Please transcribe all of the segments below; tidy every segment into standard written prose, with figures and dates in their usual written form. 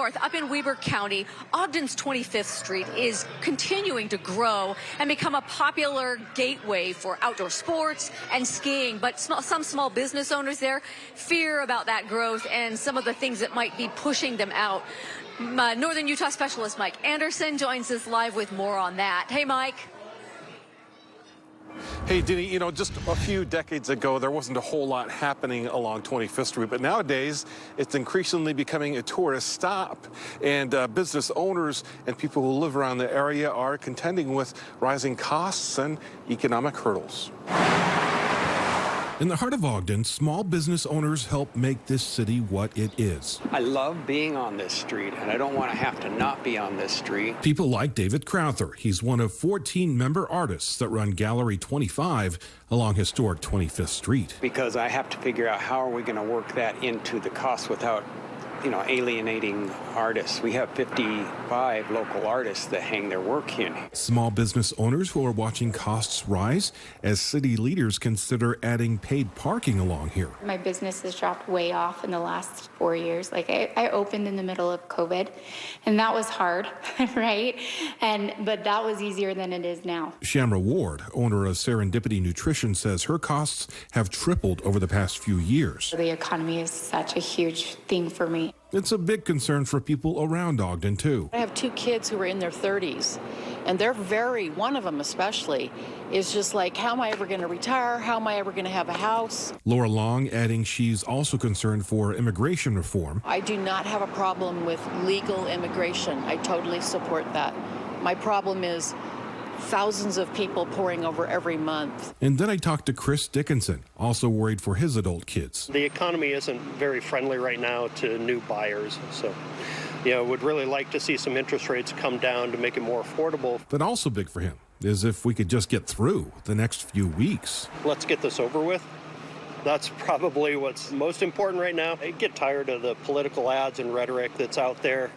north, up in Weber County, Ogden's 25th Street is continuing to grow and become a popular gateway for outdoor sports and skiing. But some small business owners there fear about that growth and some of the things that might be pushing them out. Northern Utah specialist Mike Anderson joins us live with more on that. Hey, Mike. Hey, Dini, you know, just a few decades ago, there wasn't a whole lot happening along 25th Street, but nowadays it's increasingly becoming a tourist stop. And business owners and people who live around the area are contending with rising costs and economic hurdles. In the heart of Ogden, small business owners help make this city what it is. I love being on this street, and I don't want to have to not be on this street. People like David Crowther. He's one of 14 member artists that run Gallery 25 along historic 25th Street. Because I have to figure out how are we going to work that into the cost without, alienating artists. We have 55 local artists that hang their work in. Small business owners who are watching costs rise as city leaders consider adding paid parking along here. My business has dropped way off in the last 4 years. I opened in the middle of COVID, and that was hard, right? But that was easier than it is now. Shamra Ward, owner of Serendipity Nutrition, says her costs have tripled over the past few years. The economy is such a huge thing for me. It's a big concern for people around Ogden, too. I have two kids who are in their 30s, and they're one of them especially, is just like, how am I ever going to retire? How am I ever going to have a house? Laura Long adding she's also concerned for immigration reform. I do not have a problem with legal immigration. I totally support that. My problem is thousands of people pouring over every month. And then I talked to Chris Dickinson, also worried for his adult kids. The economy isn't very friendly right now to new buyers, so would really like to see some interest rates come down to make it more affordable. But also big for him is if we could just get through the next few weeks. Let's get this over with. That's probably what's most important right now. I get tired of the political ads and rhetoric that's out there.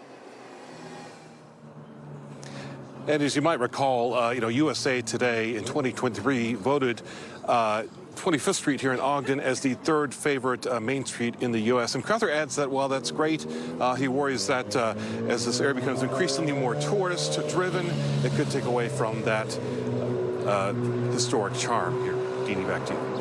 And as you might recall, USA Today in 2023 voted 25th Street here in Ogden as the third favorite main street in the U.S. And Crowther adds that while that's great, he worries that as this area becomes increasingly more tourist-driven, it could take away from that historic charm here. Deanie, back to you.